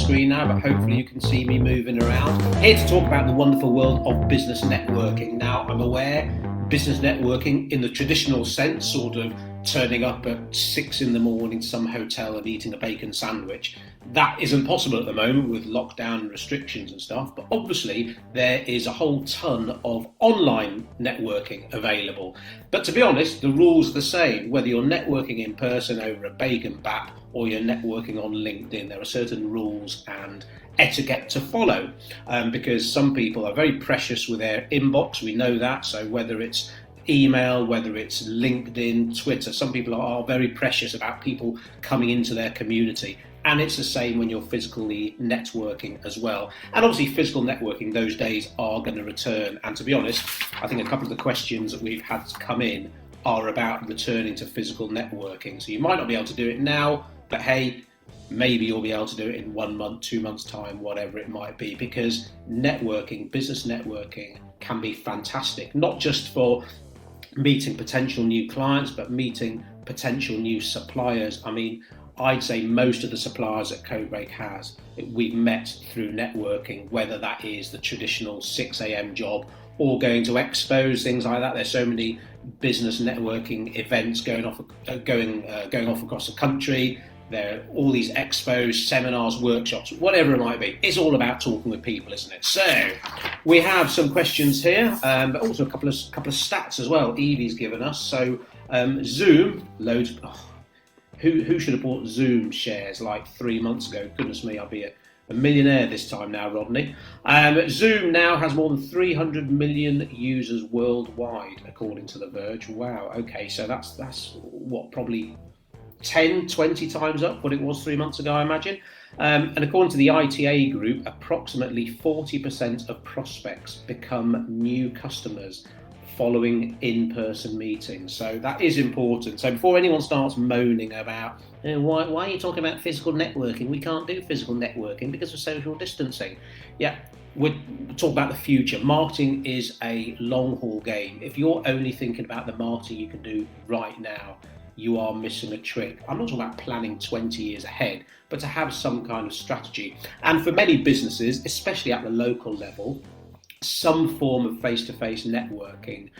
screen now, but hopefully you can see me moving around. Here to talk about the wonderful world of business networking. Now, I'm aware business networking in the traditional sense, sort of turning up at 6 in the morning to some hotel and eating a bacon sandwich, that isn't possible at the moment with lockdown and restrictions and stuff. But obviously there is a whole ton of online networking available. But to be honest, the rules are the same, whether you're networking in person over a bacon bap or you're networking on LinkedIn. There are certain rules and etiquette to follow, because some people are very precious with their inbox. We know that. So whether it's email, whether it's LinkedIn, Twitter, some people are very precious about people coming into their community. And it's the same when you're physically networking as well. And obviously physical networking, those days are going to return. And to be honest, I think a couple of the questions that we've had come in are about returning to physical networking. So you might not be able to do it now, but hey, maybe you'll be able to do it in 1 month, 2 months' time, whatever it might be, because networking, business networking can be fantastic, not just for meeting potential new clients, but meeting potential new suppliers. I mean, I'd say most of the suppliers that Codebreak has, we've met through networking, whether that is the traditional 6 a.m. job or going to expos, things like that. There's so many business networking events going off across the country. There are all these expos, seminars, workshops, whatever it might be. It's all about talking with people, isn't it? So we have some questions here, but also a couple of stats as well. Evie's given us. So Zoom, loads. Who should have bought Zoom shares like 3 months ago? Goodness me, I'll be a millionaire this time now, Rodney. Zoom now has more than 300 million users worldwide, according to The Verge. Wow, okay, so that's what, probably 10, 20 times up what it was 3 months ago, I imagine. And according to the ITA group, approximately 40% of prospects become new customers following in-person meetings. So that is important. So before anyone starts moaning about, why are you talking about physical networking? We can't do physical networking because of social distancing. Yeah, we'll talk about the future. Marketing is a long-haul game. If you're only thinking about the marketing you can do right now, you are missing a trick. I'm not talking about planning 20 years ahead, but to have some kind of strategy. And for many businesses, especially at the local level, some form of face-to-face networking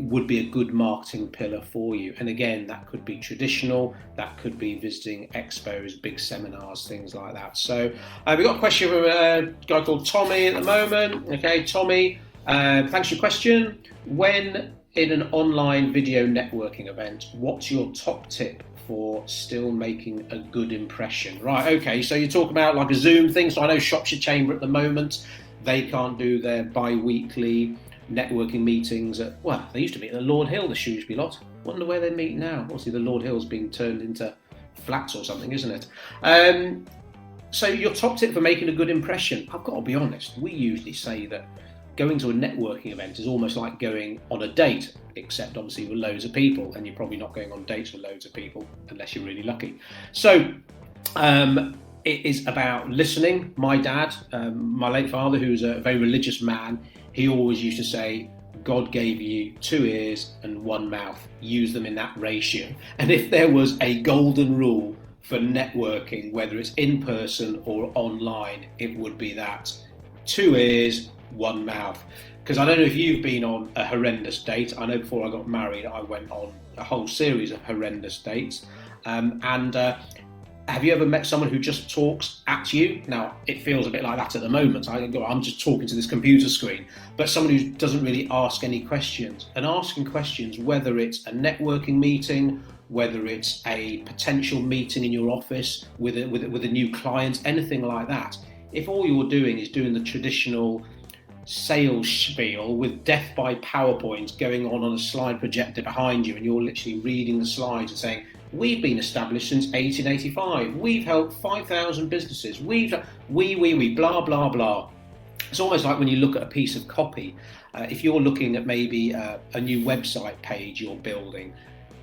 would be a good marketing pillar for you. And again, that could be traditional, that could be visiting expos, big seminars, things like that. So we've got a question from a guy called Tommy at the moment. Okay, Tommy, thanks for your question. When in an online video networking event, what's your top tip for still making a good impression? Right, okay, so you talk about like a Zoom thing. So I know Shropshire Chamber at the moment, they can't do their bi-weekly networking meetings at, well, they used to meet at the Lord Hill, the Shrewsbury lot. Wonder where they meet now. Obviously the Lord Hill's being turned into flats or something, isn't it? So your top tip for making a good impression, I've got to be honest, we usually say that going to a networking event is almost like going on a date, except obviously with loads of people, and you're probably not going on dates with loads of people unless you're really lucky. So it is about listening. My dad, my late father, who's a very religious man, he always used to say, God gave you 2 ears and 1 mouth. Use them in that ratio. And if there was a golden rule for networking, whether it's in person or online, it would be that 2 ears, 1 mouth. Because I don't know if you've been on a horrendous date. I know before I got married, I went on a whole series of horrendous dates. Have you ever met someone who just talks at you? Now, it feels a bit like that at the moment. I'm just talking to this computer screen. But someone who doesn't really ask any questions. And asking questions, whether it's a networking meeting, whether it's a potential meeting in your office with a new client, anything like that. If all you're doing is doing the traditional sales spiel with death by PowerPoint going on a slide projector behind you, and you're literally reading the slides and saying, we've been established since 1885. We've helped 5,000 businesses. We, blah, blah, blah. It's almost like when you look at a piece of copy, if you're looking at maybe a new website page you're building,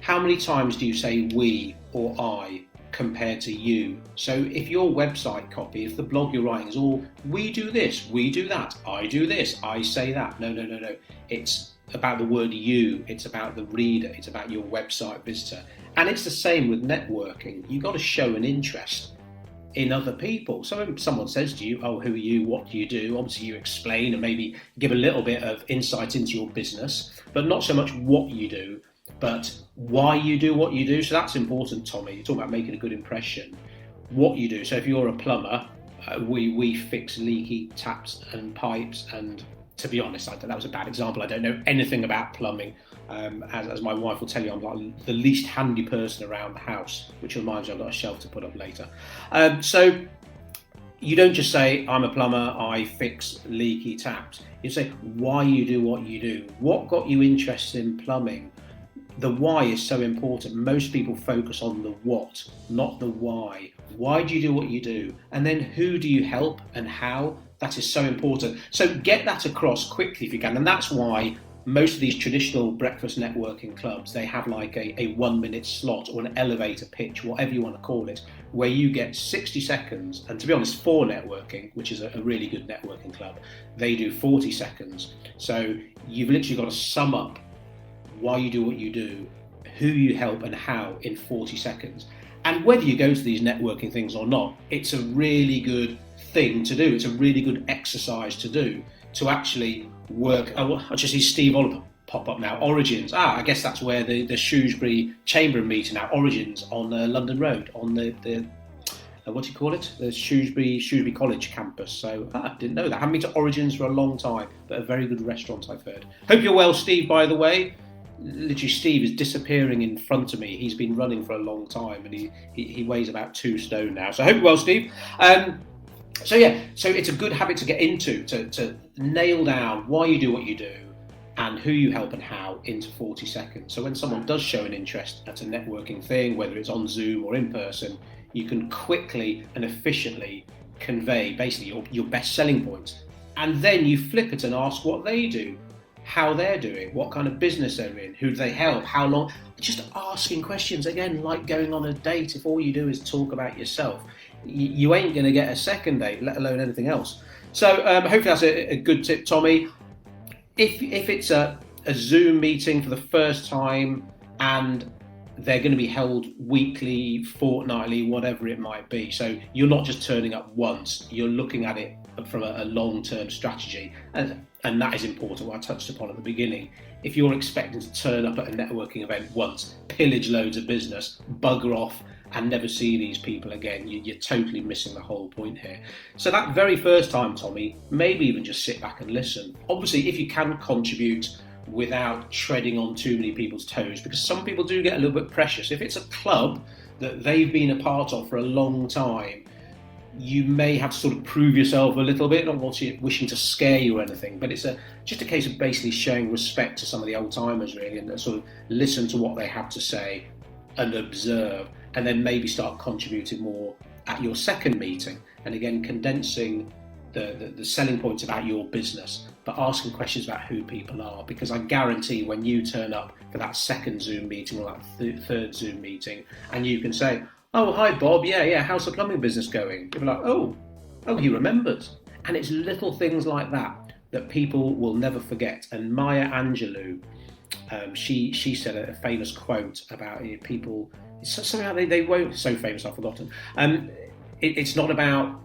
how many times do you say we or I compared to you? So if your website copy, if the blog you're writing is all, we do this, we do that, I do this, I say that. No. It's about the word you, it's about the reader, it's about your website visitor. And it's the same with networking. You've got to show an interest. in other people. So when someone says to you, oh, who are you, what do you do? Obviously you explain and maybe give a little bit of insight into your business, but not so much what you do, but why you do what you do. So that's important, Tommy. You're talking about making a good impression. What you do. So if you're a plumber, we fix leaky taps and pipes, and to be honest, that was a bad example. I don't know anything about plumbing. As my wife will tell you, I'm like the least handy person around the house, which reminds me I've got a shelf to put up later. So you don't just say, I'm a plumber, I fix leaky taps. You say why you do what you do. What got you interested in plumbing? The why is so important. Most people focus on the what, not the why. Why do you do what you do? And then who do you help and how? That is so important. So get that across quickly if you can. And that's why most of these traditional breakfast networking clubs, they have like a 1 minute slot or an elevator pitch, whatever you want to call it, where you get 60 seconds. And to be honest, for networking, which is a really good networking club, they do 40 seconds. So you've literally got to sum up why you do what you do, who you help and how in 40 seconds. And whether you go to these networking things or not, it's a really good thing to do. It's a really good exercise to do, to actually work. I just see Steve Oliver pop up now. Origins. I guess that's where the Shrewsbury Chamber meeting now. Origins on London Road on the what do you call it? The Shrewsbury College campus. So I didn't know that. I haven't been to Origins for a long time, but a very good restaurant I've heard. Hope you're well, Steve, by the way. Literally, Steve is disappearing in front of me. He's been running for a long time and he weighs about 2 stone now. So I hope you're well, Steve. So it's a good habit to get into, to nail down why you do what you do and who you help and how into 40 seconds. So when someone does show an interest at a networking thing, whether it's on Zoom or in person, you can quickly and efficiently convey basically your best selling points. And then you flip it and ask what they do, how they're doing, what kind of business they're in, who do they help, how long. Just asking questions, again, like going on a date. If all you do is talk about yourself, you ain't going to get a second date, let alone anything else. So hopefully that's a good tip, Tommy. If it's a Zoom meeting for the first time and they're going to be held weekly, fortnightly, whatever it might be, so you're not just turning up once, you're looking at it from a long-term strategy, and that is important, what I touched upon at the beginning. If you're expecting to turn up at a networking event once, pillage loads of business, bugger off and never see these people again, you're totally missing the whole point here. So that very first time, Tommy, maybe even just sit back and listen. Obviously, if you can contribute without treading on too many people's toes, because some people do get a little bit precious. If it's a club that they've been a part of for a long time, you may have to sort of prove yourself a little bit, not wishing to scare you or anything, but it's just a case of basically showing respect to some of the old timers, really, and sort of listen to what they have to say and observe, and then maybe start contributing more at your second meeting. And again, condensing the selling points about your business, but asking questions about who people are, because I guarantee when you turn up for that second Zoom meeting or that third Zoom meeting, and you can say, oh, hi Bob, yeah, how's the plumbing business going? You'll be like, oh, he remembers. And it's little things like that people will never forget. And Maya Angelou, she said a famous quote about people, somehow they won't, so famous I've forgotten. It's not about,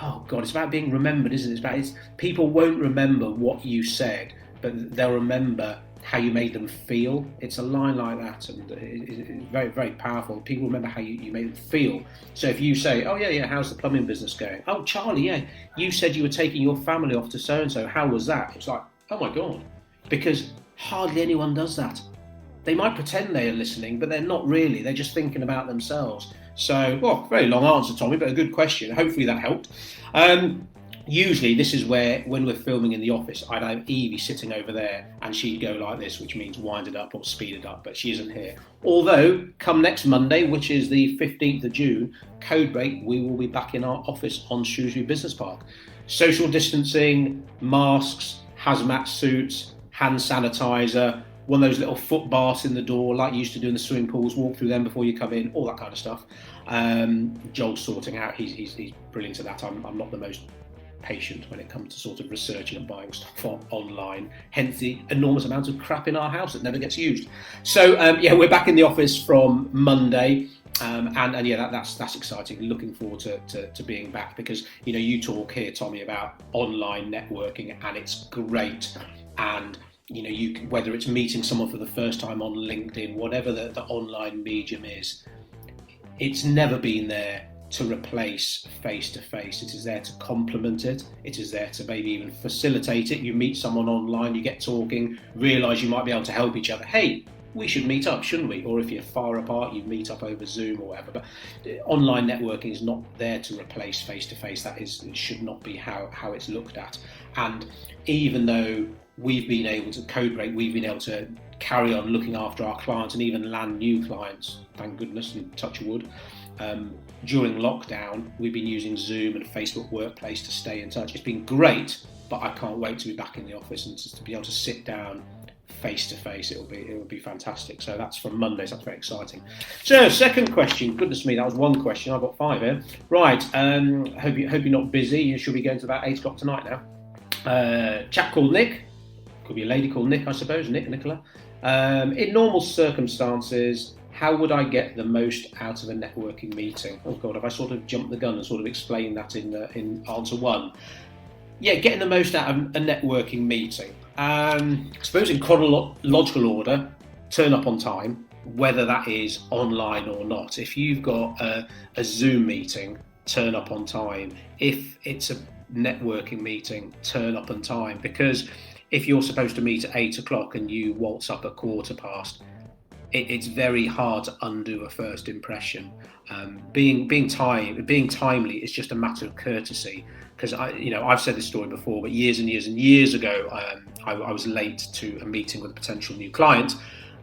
oh God, it's about being remembered, isn't it? It's people won't remember what you said, but they'll remember how you made them feel. It's a line like that, and it's very, very powerful. People remember how you made them feel. So if you say, oh yeah, how's the plumbing business going? Oh Charlie, yeah, you said you were taking your family off to so-and-so. How was that? It's like, oh my God, because hardly anyone does that. They might pretend they are listening, but they're not really. They're just thinking about themselves. So, well, very long answer, Tommy, but a good question. Hopefully that helped. Usually this is where, when we're filming in the office, I'd have Evie sitting over there and she'd go like this, which means wind it up or speed it up, but she isn't here. Although, come next Monday, which is the 15th of June, Codebreak, we will be back in our office on Shrewsbury Business Park. Social distancing, masks, hazmat suits, hand sanitizer, one of those little foot baths in the door like you used to do in the swimming pools, walk through them before you come in, all that kind of stuff. Joel's sorting out, he's brilliant at that. I'm not the most patient when it comes to sort of researching and buying stuff online, hence the enormous amount of crap in our house that never gets used. So we're back in the office from Monday. And yeah, that's exciting. Looking forward to being back, because you talk here, Tommy, about online networking, and it's great. And whether it's meeting someone for the first time on LinkedIn, whatever the online medium is, it's never been there to replace face-to-face. It is there to complement it. It is there to maybe even facilitate it. You meet someone online, you get talking, realise you might be able to help each other. Hey, we should meet up, shouldn't we? Or if you're far apart, you meet up over Zoom or whatever. But online networking is not there to replace face-to-face. It should not be how it's looked at. And even though we've been able to Codebreak, we've been able to carry on looking after our clients and even land new clients, thank goodness, and touch wood. During lockdown, we've been using Zoom and Facebook Workplace to stay in touch. It's been great, but I can't wait to be back in the office and just to be able to sit down face to face. It will be fantastic. So that's from Monday, so that's very exciting. So second question, goodness me, that was one question. I've got 5 here. Right, hope you're not busy. You should be going to about 8 o'clock tonight now. Chap called Nick, could be a lady called Nick, I suppose, Nicola. In normal circumstances, how would I get the most out of a networking meeting? Oh God, have I sort of jumped the gun and sort of explained that in answer 1? Yeah, getting the most out of a networking meeting. I suppose in chronological order, turn up on time, whether that is online or not. If you've got a Zoom meeting, turn up on time. If it's a networking meeting, turn up on time. Because if you're supposed to meet at 8 o'clock and you waltz up at 1:15, it's very hard to undo a first impression. Being timely is just a matter of courtesy. Because I've said this story before, but years and years and years ago, I was late to a meeting with a potential new client,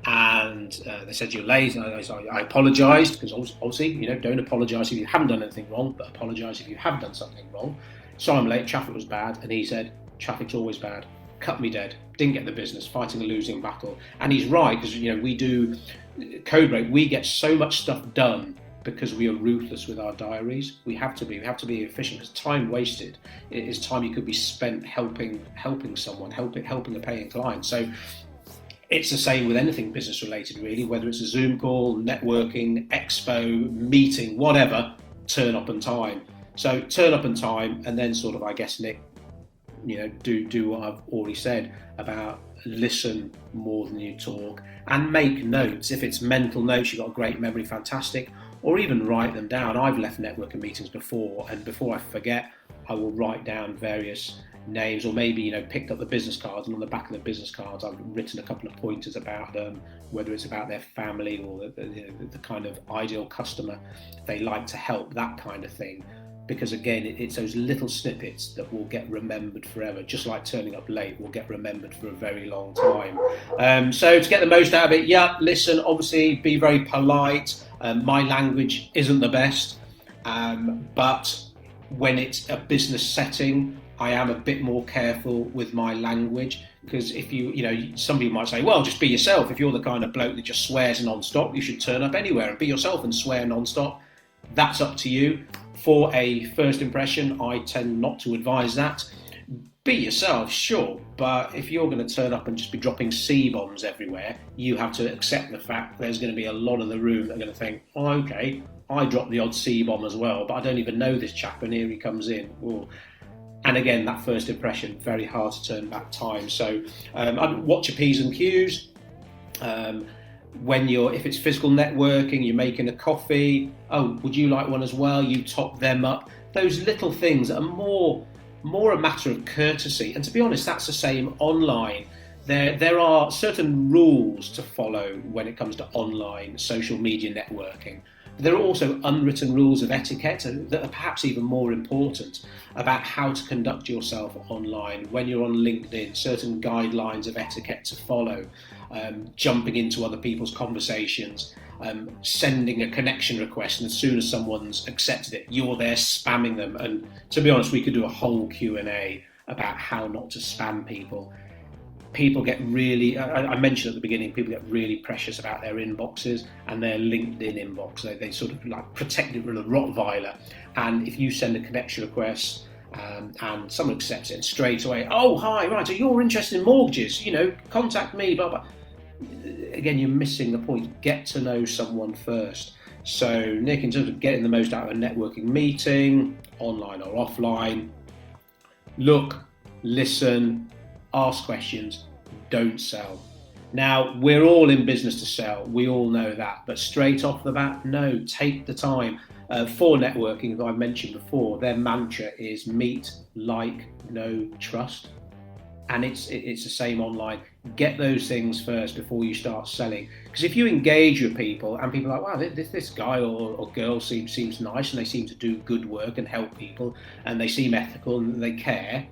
and they said, "You're late." And I apologised, because obviously, don't apologise if you haven't done anything wrong, but apologise if you have done something wrong. So I'm late. Traffic was bad, and he said, "Traffic's always bad." Cut me dead. Didn't get the business, fighting a losing battle. And he's right, because we do Codebreak. We get so much stuff done because we are ruthless with our diaries. We have to be efficient, because time wasted is time you could be spent helping someone, helping a paying client. So it's the same with anything business related, really, whether it's a Zoom call, networking, expo, meeting, whatever. Turn up on time. So turn up on time, and then sort of, I guess, Nick, do what I've already said about listen more than you talk, and make notes. If it's mental notes, you've got a great memory, fantastic, or even write them down. I've left networking meetings before, and before I forget, I will write down various names, or maybe picked up the business cards, and on the back of the business cards I've written a couple of pointers about them, whether it's about their family or the kind of ideal customer they like to help, that kind of thing. Because again, it's those little snippets that will get remembered forever. Just like turning up late will get remembered for a very long time. So to get the most out of it, listen, obviously be very polite. My language isn't the best, but when it's a business setting, I am a bit more careful with my language. Because if some people might say, well, just be yourself. If you're the kind of bloke that just swears non-stop, you should turn up anywhere and be yourself and swear non-stop. That's up to you. For a first impression, I tend not to advise that. Be yourself, sure, but if you're going to turn up and just be dropping C-bombs everywhere, you have to accept the fact there's going to be a lot of the room that are going to think, oh, okay, I dropped the odd C-bomb as well, but I don't even know this chap, and here he comes in. Ooh. And again, that first impression, very hard to turn back time. So I'd watch your P's and Q's. If it's physical networking, you're making a coffee, oh, would you like one as well? You top them up. Those little things are more a matter of courtesy. And to be honest, that's the same online. There are certain rules to follow when it comes to online social media networking. There are also unwritten rules of etiquette that are perhaps even more important about how to conduct yourself online. When you're on LinkedIn, certain guidelines of etiquette to follow, jumping into other people's conversations, sending a connection request, and as soon as someone's accepted it, you're there spamming them. And to be honest, we could do a whole Q&A about how not to spam people. People get really, I mentioned at the beginning, people get really precious about their inboxes and their LinkedIn inbox. They sort of like protect it with a Rottweiler. And if you send a connection request and someone accepts it, and straight away, oh, hi, right, so you're interested in mortgages, contact me, blah, blah. Again, you're missing the point. Get to know someone first. So, Nick, in terms of getting the most out of a networking meeting, online or offline, look, listen, ask questions, don't sell. Now, we're all in business to sell, we all know that, but straight off the bat, no, take the time. For networking, as I mentioned before, their mantra is meet, like, know, trust. And it's the same online. Get those things first before you start selling. Because if you engage with people and people are like, wow, this guy or girl seems nice and they seem to do good work and help people and they seem ethical and they care,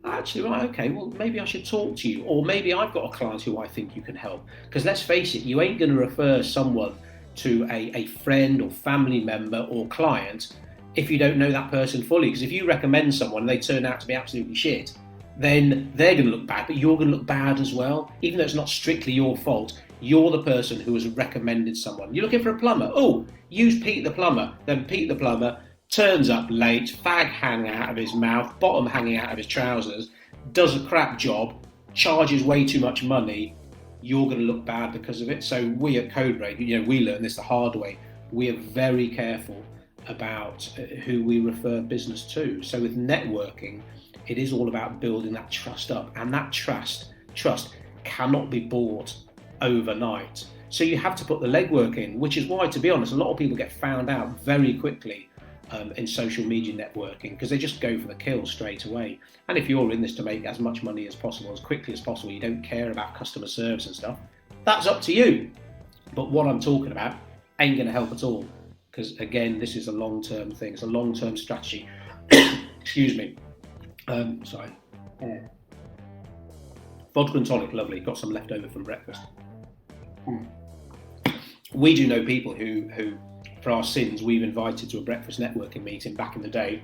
actually, right, okay, well, maybe I should talk to you. Or maybe I've got a client who I think you can help. Because let's face it, you ain't going to refer someone to a friend or family member or client if you don't know that person fully. Because if you recommend someone and they turn out to be absolutely shit, then they're going to look bad, but you're going to look bad as well. Even though it's not strictly your fault, you're the person who has recommended someone. You're looking for a plumber. Oh, use Pete the plumber. Then Pete the plumber turns up late, fag hanging out of his mouth, bottom hanging out of his trousers, does a crap job, charges way too much money. You're going to look bad because of it. So we at Codebreak, we learn this the hard way. We are very careful about who we refer business to. So with networking, it is all about building that trust up, and that trust cannot be bought overnight. So you have to put the legwork in, which is why, to be honest, a lot of people get found out very quickly in social media networking because they just go for the kill straight away. And if you're in this to make as much money as possible, as quickly as possible, you don't care about customer service and stuff, that's up to you. But what I'm talking about ain't going to help at all, because again, this is a long-term thing. It's a long-term strategy. Excuse me. Sorry. Vodka and tonic, lovely. Got some left over from breakfast. We do know people who, for our sins, we've invited to a breakfast networking meeting back in the day.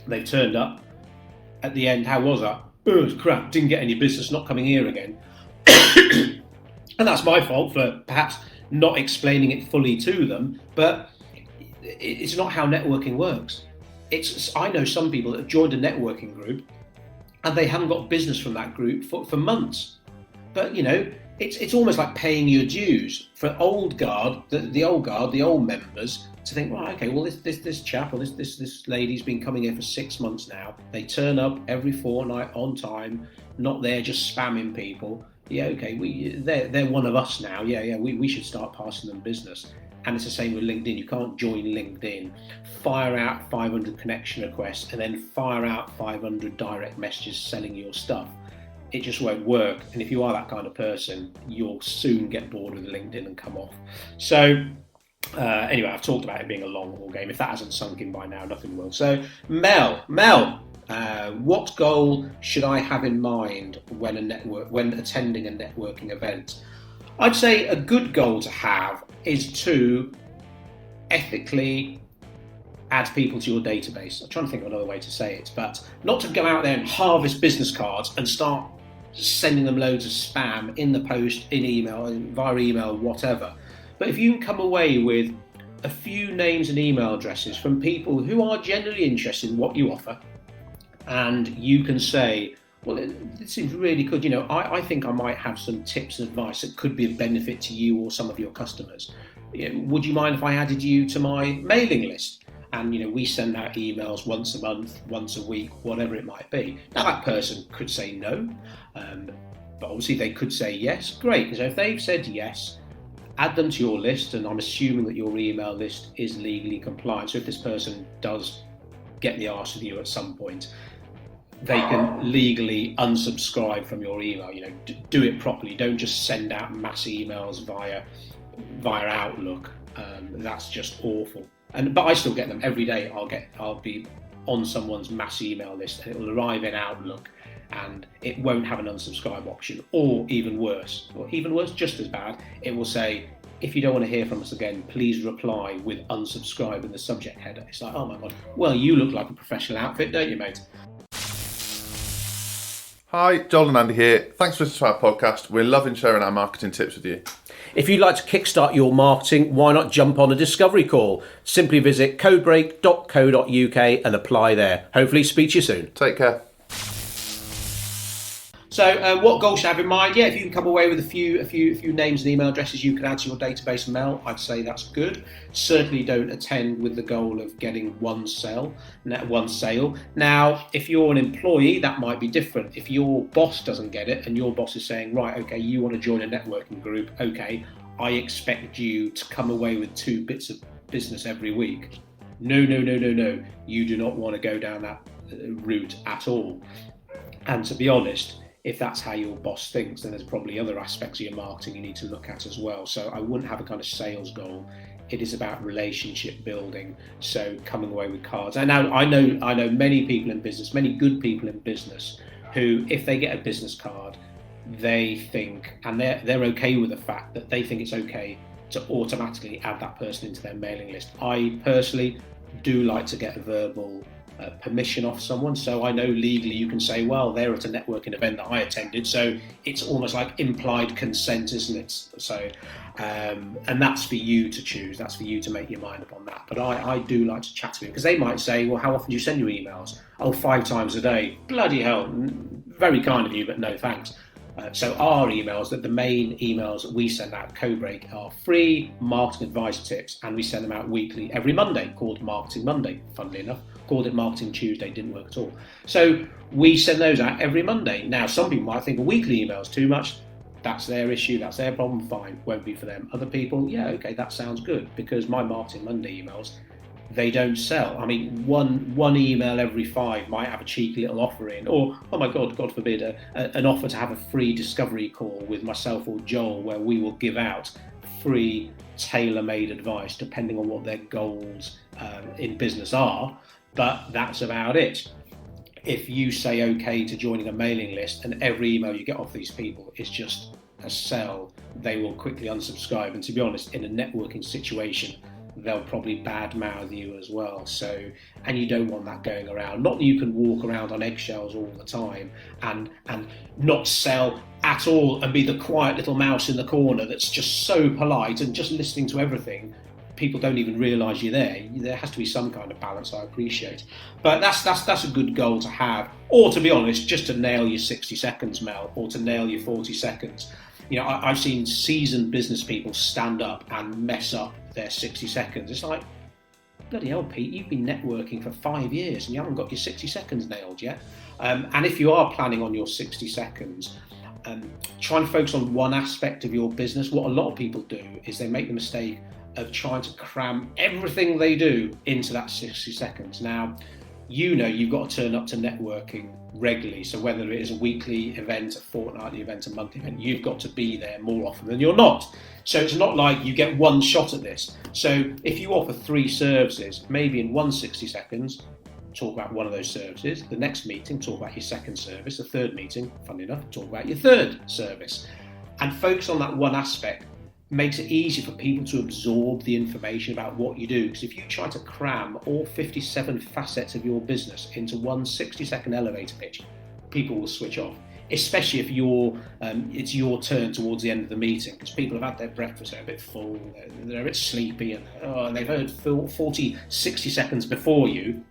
They turned up. At the end, how was that? Oh, crap, didn't get any business, not coming here again. And that's my fault for perhaps not explaining it fully to them, but it's not how networking works. I know some people that have joined a networking group and they haven't got business from that group for months. But it's almost like paying your dues for old guard, the old members, to think, right, okay, well this chap or this lady's been coming here for 6 months now. They turn up every fortnight on time, not there just spamming people. Yeah, okay, they're one of us now. Yeah, we should start passing them business. And it's the same with LinkedIn. You can't join LinkedIn, fire out 500 connection requests, and then fire out 500 direct messages selling your stuff. It just won't work. And if you are that kind of person, you'll soon get bored with LinkedIn and come off. So anyway, I've talked about it being a long haul game. If that hasn't sunk in by now, nothing will. So Mel, what goal should I have in mind when attending a networking event? I'd say a good goal to have is to ethically add people to your database. I'm trying to think of another way to say it, but not to go out there and harvest business cards and start sending them loads of spam in the post, in email, via email, whatever. But if you can come away with a few names and email addresses from people who are genuinely interested in what you offer, and you can say, well, this seems really good. I think I might have some tips and advice that could be of benefit to you or some of your customers. Would you mind if I added you to my mailing list? And, we send out emails once a month, once a week, whatever it might be. Now, that person could say no, but obviously they could say yes. Great. So if they've said yes, add them to your list. And I'm assuming that your email list is legally compliant. So if this person does get the arse with you at some point, they can legally unsubscribe from your email. Do it properly. Don't just send out mass emails via Outlook. That's just awful. But I still get them every day. I'll be on someone's mass email list, and it will arrive in Outlook, and it won't have an unsubscribe option, or even worse, just as bad. It will say, if you don't want to hear from us again, please reply with unsubscribe in the subject header. It's like, oh my God. Well, you look like a professional outfit, don't you, mate? Hi, Joel and Andy here. Thanks for listening to our podcast. We're loving sharing our marketing tips with you. If you'd like to kickstart your marketing, why not jump on a discovery call? Simply visit codebreak.co.uk and apply there. Hopefully speak to you soon. Take care. So what goals should I have in mind? Yeah, if you can come away with a few names and email addresses you can add to your database, Mel, I'd say that's good. Certainly don't attend with the goal of getting one sale. Now, if you're an employee, that might be different. If your boss doesn't get it and your boss is saying, right, okay, you want to join a networking group, okay, I expect you to come away with 2 bits of business every week. No. You do not want to go down that route at all. And to be honest, if that's how your boss thinks, then there's probably other aspects of your marketing you need to look at as well. So I wouldn't have a kind of sales goal. It is about relationship building. So coming away with cards. And now I know many people in business, many good people in business, who, if they get a business card, they think, and they're okay with the fact that they think it's okay to automatically add that person into their mailing list. I personally do like to get a verbal permission off someone, so I know legally you can say, well, they're at a networking event that I attended, so it's almost like implied consent, isn't it? So and that's for you to choose, that's for you to make your mind up on that. But I do like to chat to them, because they might say, well, how often do you send your emails? Oh, 5 times a day. Bloody hell, very kind of you, but no thanks. So our emails, the main emails that we send out at Codebreak, are free marketing advice tips, and we send them out weekly every Monday, called Marketing Monday, funnily enough. Called it Marketing Tuesday, didn't work at all. So we send those out every Monday. Now, some people might think a weekly email is too much. That's their issue, that's their problem, fine, won't be for them. Other people, yeah, okay, that sounds good, because my Marketing Monday emails, they don't sell. I mean, one email every 5 might have a cheeky little offer in, or, oh my God, God forbid, an offer to have a free discovery call with myself or Joel, where we will give out free tailor-made advice depending on what their goals in business are. But that's about it. If you say okay to joining a mailing list and every email you get off these people is just a sell, they will quickly unsubscribe. And to be honest, in a networking situation, they'll probably badmouth you as well. So, and you don't want that going around. Not that you can walk around on eggshells all the time and not sell at all and be the quiet little mouse in the corner that's just so polite and just listening to everything. People don't even realise you're there. There has to be some kind of balance, I appreciate. But that's a good goal to have. Or, to be honest, just to nail your 60 seconds, Mel, or to nail your 40 seconds. You know, I've seen seasoned business people stand up and mess up their 60 seconds. It's like, bloody hell, Pete, you've been networking for 5 years and you haven't got your 60 seconds nailed yet. And if you are planning on your 60 seconds, try and focus on one aspect of your business. What a lot of people do is they make the mistake of trying to cram everything they do into that 60 seconds. Now, you know you've got to turn up to networking regularly. So whether it is a weekly event, a fortnightly event, a monthly event, you've got to be there more often than you're not. So it's not like you get one shot at this. So if you offer 3 services, maybe in 160 seconds, talk about one of those services. The next meeting, talk about your second service. The third meeting, funnily enough, talk about your third service. And focus on that one aspect. Makes it easier for people to absorb the information about what you do. Because if you try to cram all 57 facets of your business into one 60-second elevator pitch, people will switch off. Especially if it's your turn towards the end of the meeting, because people have had their breakfast, they're a bit full, they're a bit sleepy, and they've heard 40, 60 seconds before you.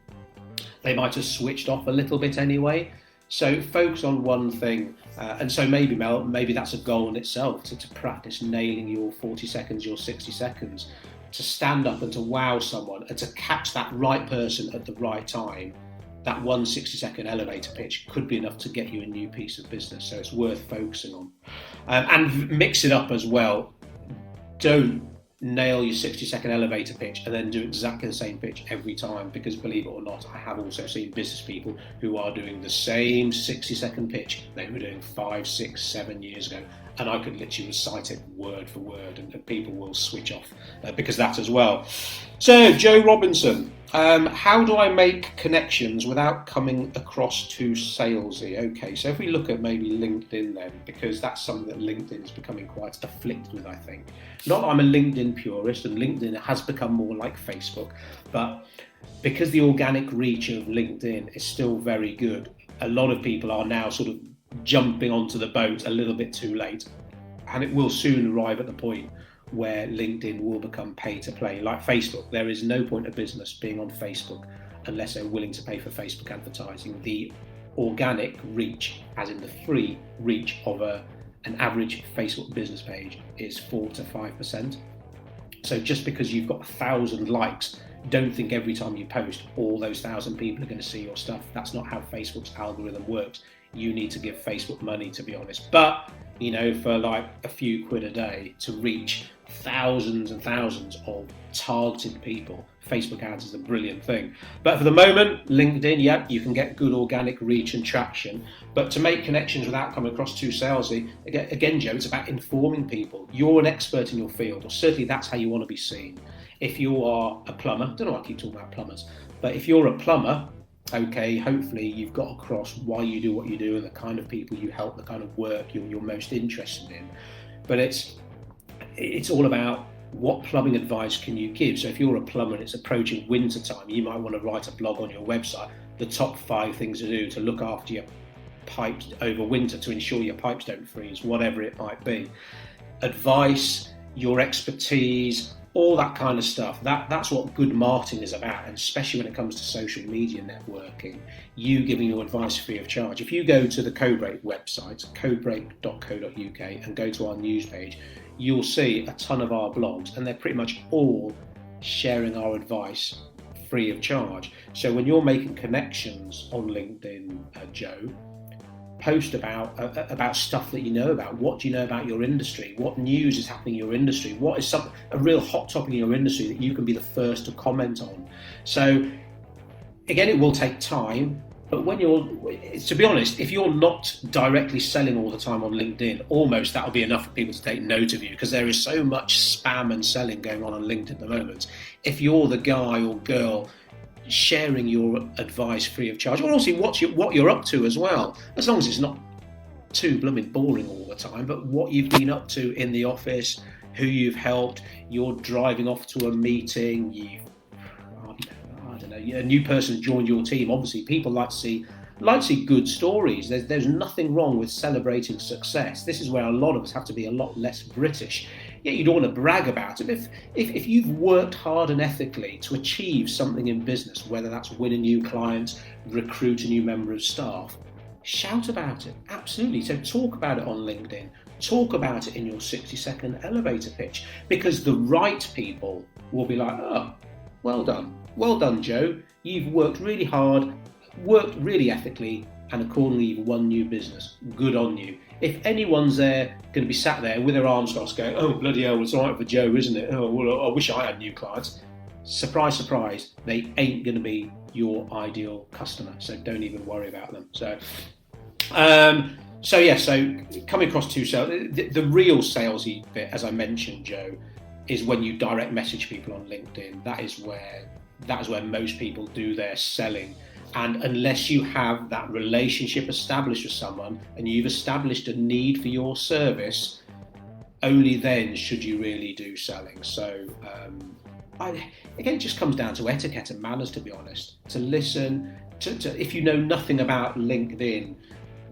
They might have switched off a little bit anyway. So focus on one thing, and so maybe, Mel, maybe that's a goal in itself, to practice nailing your 40 seconds, your 60 seconds, to stand up and to wow someone and to catch that right person at the right time. That one 60-second elevator pitch could be enough to get you a new piece of business, so it's worth focusing on. And mix it up as well. Don't nail your 60-second elevator pitch and then do exactly the same pitch every time, because believe it or not, I have also seen business people who are doing the same 60-second pitch they were doing 5, 6, 7 years ago, and I could literally recite it word for word, and people will switch off because of that as well. So, Joe Robinson, how do I make connections without coming across too salesy? Okay, so if we look at maybe LinkedIn then, because that's something that LinkedIn is becoming quite afflicted with, I think. Not that I'm a LinkedIn purist, and LinkedIn has become more like Facebook, but because the organic reach of LinkedIn is still very good, a lot of people are now sort of jumping onto the boat a little bit too late, and it will soon arrive at the point where LinkedIn will become pay to play. Like Facebook, there is no point of business being on Facebook unless they're willing to pay for Facebook advertising. The organic reach, as in the free reach of an average Facebook business page, is 4 to 5%. So just because you've got 1,000 likes, don't think every time you post all those 1,000 people are going to see your stuff. That's not how Facebook's algorithm works. You need to give Facebook money, to be honest. But, for like a few quid a day to reach thousands and thousands of targeted people, Facebook ads is a brilliant thing. But for the moment, LinkedIn, yeah, you can get good organic reach and traction. But to make connections without coming across too salesy, again, Joe, it's about informing people. You're an expert in your field, or certainly that's how you want to be seen. If you are a plumber, I don't know why I keep talking about plumbers, but if you're a plumber, okay, hopefully you've got across why you do what you do and the kind of people you help, the kind of work you're most interested in. But it's all about what plumbing advice can you give. So if you're a plumber and it's approaching winter time, you might want to write a blog on your website, the top 5 things to do to look after your pipes over winter to ensure your pipes don't freeze, whatever it might be. Advice, your expertise, all that kind of stuff. That's what good marketing is about, and especially when it comes to social media networking, you giving your advice free of charge. If you go to the Codebreak website, codebreak.co.uk, and go to our news page, you'll see a ton of our blogs, and they're pretty much all sharing our advice free of charge. So when you're making connections on LinkedIn, Joe, post about stuff that you know about. What do you know about your industry? What news is happening in your industry? What is a real hot topic in your industry that you can be the first to comment on? So again, it will take time, but to be honest, if you're not directly selling all the time on LinkedIn, almost that'll be enough for people to take note of you, because there is so much spam and selling going on LinkedIn at the moment. If you're the guy or girl sharing your advice free of charge, or also what you're up to as well, as long as it's not too blooming boring all the time, but what you've been up to in the office, who you've helped, you're driving off to a meeting, I don't know, a new person joined your team. Obviously people like to see good stories. There's nothing wrong with celebrating success. This is where a lot of us have to be a lot less British. Yeah, you don't want to brag about it. If you've worked hard and ethically to achieve something in business, whether that's win a new client, recruit a new member of staff, shout about it. Absolutely. So talk about it on LinkedIn. Talk about it in your 60-second elevator pitch, because the right people will be like, oh, well done. Well done, Joe. You've worked really hard, worked really ethically, and accordingly you've won new business. Good on you. If anyone's going to be sat there with their arms crossed going, oh, bloody hell, it's all right for Joe, isn't it? Oh, well, I wish I had new clients. Surprise, surprise, they ain't going to be your ideal customer, so don't even worry about them. So coming across to sales, the real salesy bit, as I mentioned, Joe, is when you direct message people on LinkedIn. That is where most people do their selling. And unless you have that relationship established with someone and you've established a need for your service, only then should you really do selling. So again, it just comes down to etiquette and manners, to be honest. To listen, if you know nothing about LinkedIn,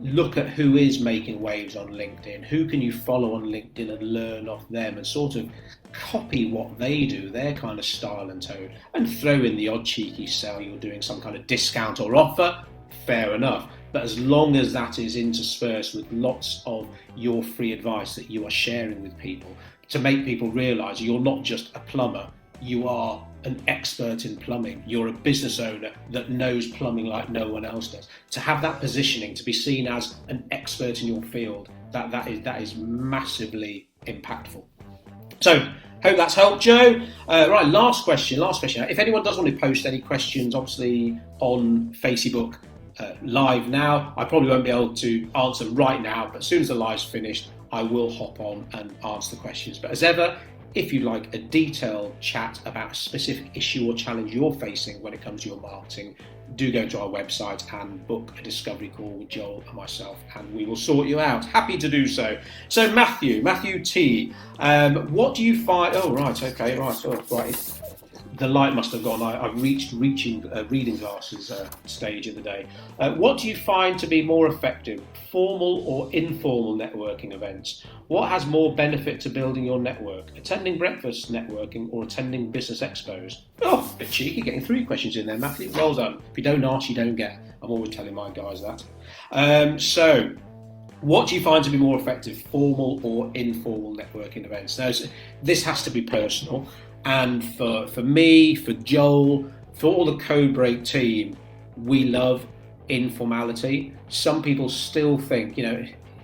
look at who is making waves on LinkedIn. Who can you follow on LinkedIn and learn off them and sort of copy what they do, their kind of style and tone, and throw in the odd cheeky sell. You're doing some kind of discount or offer, fair enough. But as long as that is interspersed with lots of your free advice that you are sharing with people to make people realise you're not just a plumber, you are an expert in plumbing. You're a business owner that knows plumbing like no one else does. To have that positioning, to be seen as an expert in your field, that is massively impactful. So, hope that's helped, Joe. Right, last question. If anyone does want to post any questions, obviously on Facebook live now, I probably won't be able to answer them right now, but as soon as the live's finished, I will hop on and answer the questions. But as ever, if you'd like a detailed chat about a specific issue or challenge you're facing when it comes to your marketing, do go to our website and book a discovery call with Joel and myself, and we will sort you out. Happy to do so. So Matthew T, what do you find? Oh, right, okay, right. Oh, right. The light must have gone. I've reached reading glasses stage of the day. What do you find to be more effective, formal or informal networking events? What has more benefit to building your network? Attending breakfast networking or attending business expos? Oh, a bit cheeky, getting 3 questions in there, Matthew. Well done. If you don't ask, you don't get. I'm always telling my guys that. So what do you find to be more effective, formal or informal networking events? Now, this has to be personal. And for me, for Joel, for all the Codebreak team, we love informality. Some people still think,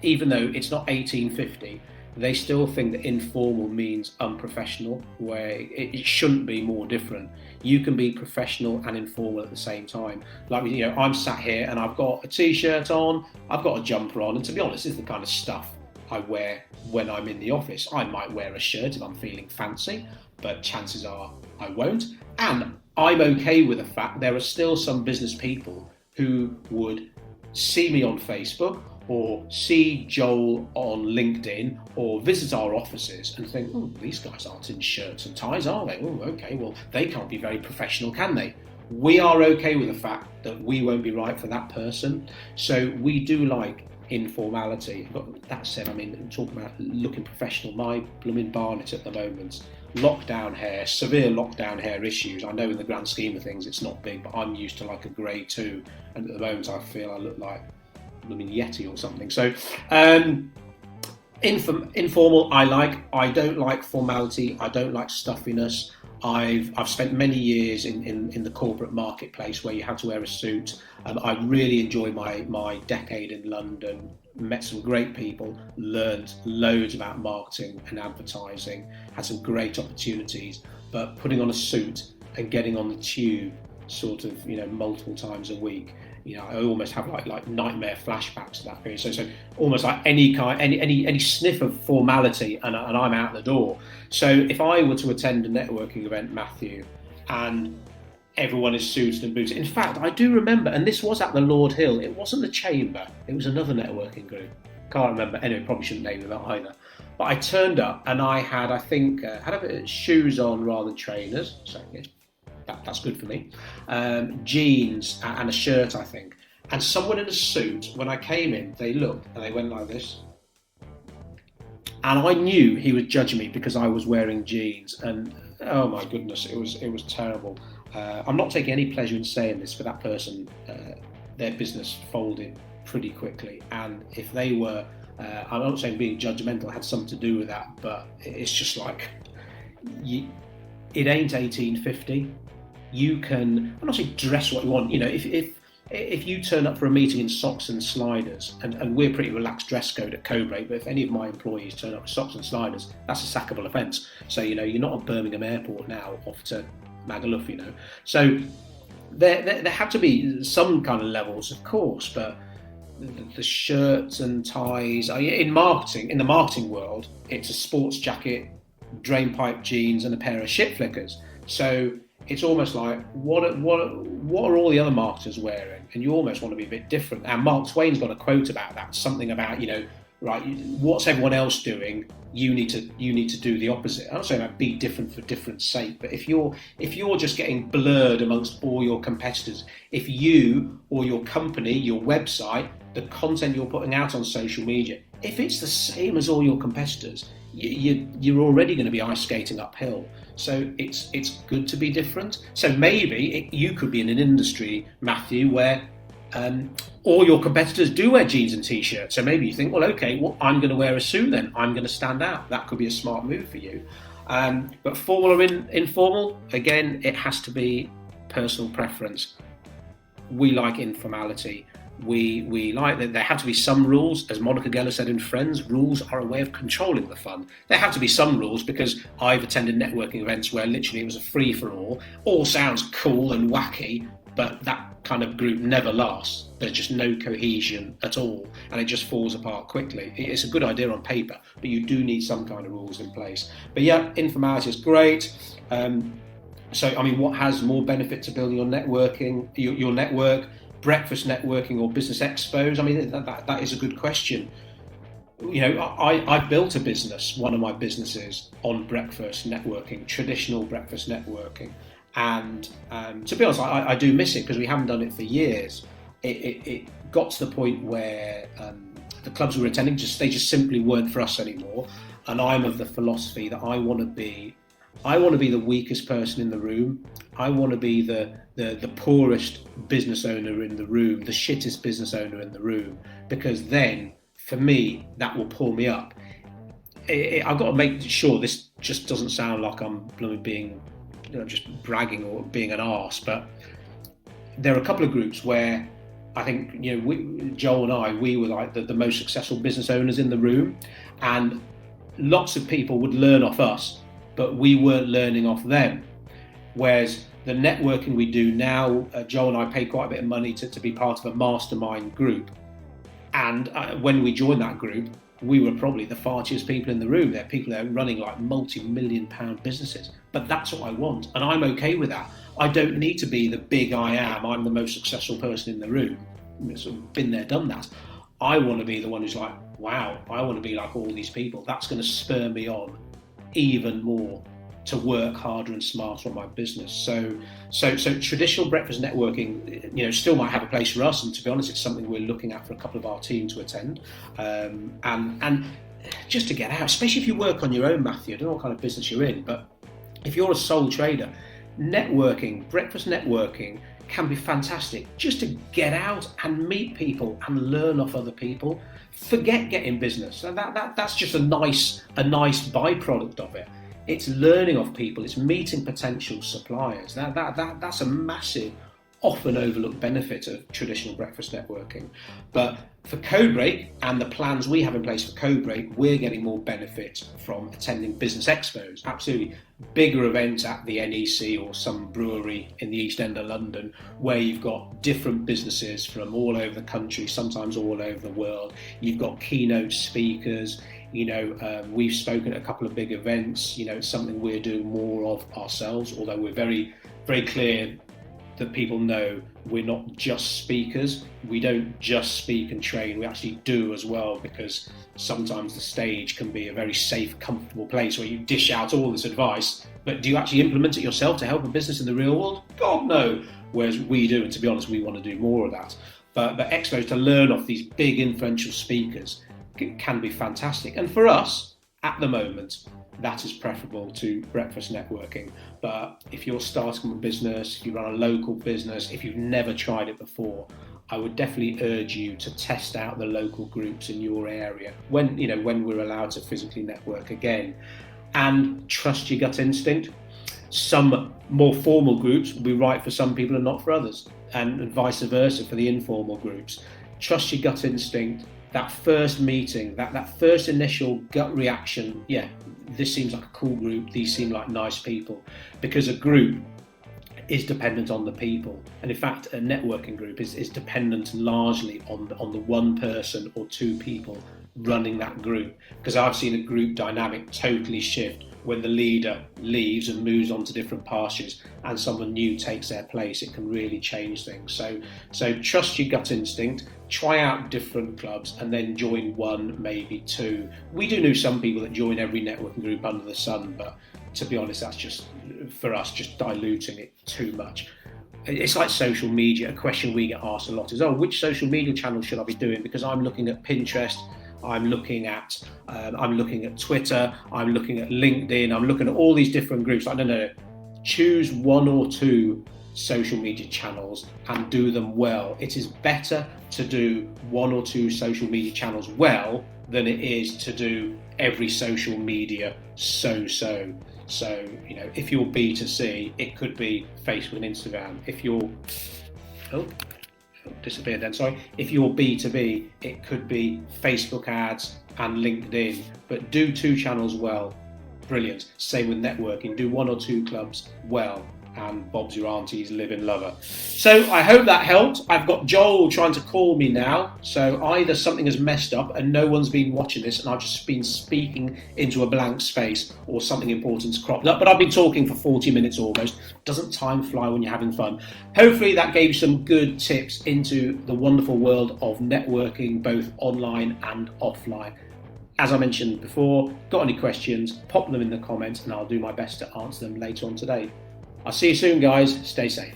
even though it's not 1850, they still think that informal means unprofessional, where it shouldn't be more different. You can be professional and informal at the same time. Like, I'm sat here and I've got a t-shirt on, I've got a jumper on, and to be honest, this is the kind of stuff I wear when I'm in the office. I might wear a shirt if I'm feeling fancy, but chances are I won't. And I'm okay with the fact there are still some business people who would see me on Facebook or see Joel on LinkedIn or visit our offices and think, these guys aren't in shirts and ties, are they? Okay, well, they can't be very professional, can they? We are okay with the fact that we won't be right for that person. So we do like informality. But that said, talking about looking professional, my blooming barnet at the moment, lockdown hair, severe lockdown hair issues. I know in the grand scheme of things it's not big, but I'm used to like a grey 2, and at the moment I feel I look like Yeti or something. So informal I like. I don't like formality. I don't like stuffiness. I've spent many years in the corporate marketplace where you had to wear a suit. I really enjoyed my decade in London, met some great people, learned loads about marketing and advertising, had some great opportunities, but putting on a suit and getting on the tube sort of, multiple times a week, I almost have like nightmare flashbacks to that period. So almost like any sniff of formality and I'm out the door. So if I were to attend a networking event, Matthew, and everyone is suited and booted. In fact, I do remember, and this was at the Lord Hill, it wasn't the Chamber, it was another networking group. Can't remember, anyway, probably shouldn't name them either. But I turned up and I had, I think, had a bit of shoes on rather than trainers, so that's good for me. Jeans and a shirt, I think. And someone in a suit, when I came in, they looked and they went like this. And I knew he was judging me because I was wearing jeans. And oh my goodness, it was terrible. I'm not taking any pleasure in saying this, but that person, their business folded pretty quickly. And if they were, I'm not saying being judgmental had something to do with that, but it's just like, it ain't 1850. You can, I'm not saying dress what you want, if you turn up for a meeting in socks and sliders, and we're pretty relaxed dress code at Codebreak, but if any of my employees turn up with socks and sliders, that's a sackable offence. So, you're not at Birmingham Airport now off to Magaluf, So there have to be some kind of levels, of course, but the shirts and ties, in the marketing world, it's a sports jacket, drainpipe jeans and a pair of shit flickers. So it's almost like, what are all the other marketers wearing? And you almost want to be a bit different. And Mark Twain's got a quote about that, something about, right, what's everyone else doing? You need to do the opposite. I'm not saying that be different for different sake, but if you're just getting blurred amongst all your competitors, if you or your company, your website, the content you're putting out on social media, if it's the same as all your competitors, you're already going to be ice skating uphill. So it's good to be different. So maybe you could be in an industry, Matthew, where all your competitors do wear jeans and t-shirts. So maybe you think, well, okay, I'm going to wear a suit then. I'm going to stand out. That could be a smart move for you. But formal or informal, again, it has to be personal preference. We like informality. We like that there have to be some rules. As Monica Geller said in Friends, rules are a way of controlling the fun. There have to be some rules, because I've attended networking events where literally it was a free-for-all. All sounds cool and wacky, but that kind of group never lasts. There's just no cohesion at all, and it just falls apart quickly. It's a good idea on paper, but you do need some kind of rules in place. But yeah, informality is great. So, what has more benefit to building your networking, your network? Breakfast networking or business expos? That is a good question. I built a business, one of my businesses, on breakfast networking, traditional breakfast networking. And to be honest, I do miss it because we haven't done it for years. It got to the point where the clubs we were attending, they just simply weren't for us anymore. And I'm of the philosophy that I want to be the weakest person in the room. I want to be the the poorest business owner in the room, the shittest business owner in the room, because then, for me, that will pull me up. I've got to make sure this just doesn't sound like I'm being, just bragging or being an arse, but there are a couple of groups where I think, Joel and I, we were like the most successful business owners in the room, and lots of people would learn off us, but we weren't learning off them. Whereas the networking we do now, Joel and I paid quite a bit of money to be part of a mastermind group. And when we joined that group, we were probably the fartiest people in the room. There are people there running like multi-million pound businesses. But that's what I want. And I'm okay with that. I don't need to be the big I am. I'm the most successful person in the room. I've sort of been there, done that. I want to be the one who's like, wow, I want to be like all these people. That's going to spur me on even more to work harder and smarter on my business. So traditional breakfast networking, still might have a place for us. And to be honest, it's something we're looking at for a couple of our team to attend. And just to get out, especially if you work on your own, Matthew, I don't know what kind of business you're in, but if you're a sole trader, networking, breakfast networking can be fantastic just to get out and meet people and learn off other people. Forget getting business. So that's just a nice byproduct of it. It's learning off people. It's meeting potential suppliers. That's a massive, often overlooked benefit of traditional breakfast networking. But for Codebreak and the plans we have in place for Codebreak, we're getting more benefit from attending business expos. Absolutely. Bigger events at the NEC or some brewery in the East End of London, where you've got different businesses from all over the country, sometimes all over the world. You've got keynote speakers. We've spoken at a couple of big events. It's something we're doing more of ourselves, although we're very, very clear that people know we're not just speakers. We don't just speak and train, we actually do as well, because sometimes the stage can be a very safe, comfortable place where you dish out all this advice, but do you actually implement it yourself to help a business in the real world? God, no. Whereas we do, and to be honest, we want to do more of that. But expos to learn off these big influential speakers can be fantastic. And for us, at the moment, that is preferable to breakfast networking. But if you're starting a business, if you run a local business, if you've never tried it before, I would definitely urge you to test out the local groups in your area when we're allowed to physically network again, and trust your gut instinct. Some more formal groups will be right for some people and not for others, and vice versa for the informal groups. Trust your gut instinct. That first meeting, that first initial gut reaction, yeah, this seems like a cool group, these seem like nice people, because a group is dependent on the people. And in fact, a networking group is dependent largely on the one person or two people running that group, because I've seen a group dynamic totally shift when the leader leaves and moves on to different pastures and someone new takes their place. It can really change things. So trust your gut instinct, try out different clubs, and then join one, maybe two. We do know some people that join every networking group under the sun, but to be honest, that's just, for us, just diluting it too much. It's like social media. A question we get asked a lot is, which social media channel should I be doing? Because I'm looking at Pinterest, I'm looking at Twitter, I'm looking at LinkedIn, I'm looking at all these different groups. I don't know. Choose one or two social media channels and do them well. It is better to do one or two social media channels well than it is to do every social media so. So, if you're B2C, it could be Facebook and Instagram. If you're disappeared then, sorry. If you're B2B, it could be Facebook ads and LinkedIn, but do two channels well. Brilliant. Same with networking. Do one or two clubs well, and Bob's your auntie's living lover. So I hope that helped. I've got Joel trying to call me now. So either something has messed up and no one's been watching this and I've just been speaking into a blank space, or something important's cropped up. But I've been talking for 40 minutes almost. Doesn't time fly when you're having fun? Hopefully that gave you some good tips into the wonderful world of networking, both online and offline. As I mentioned before, got any questions, pop them in the comments and I'll do my best to answer them later on today. I'll see you soon, guys. Stay safe.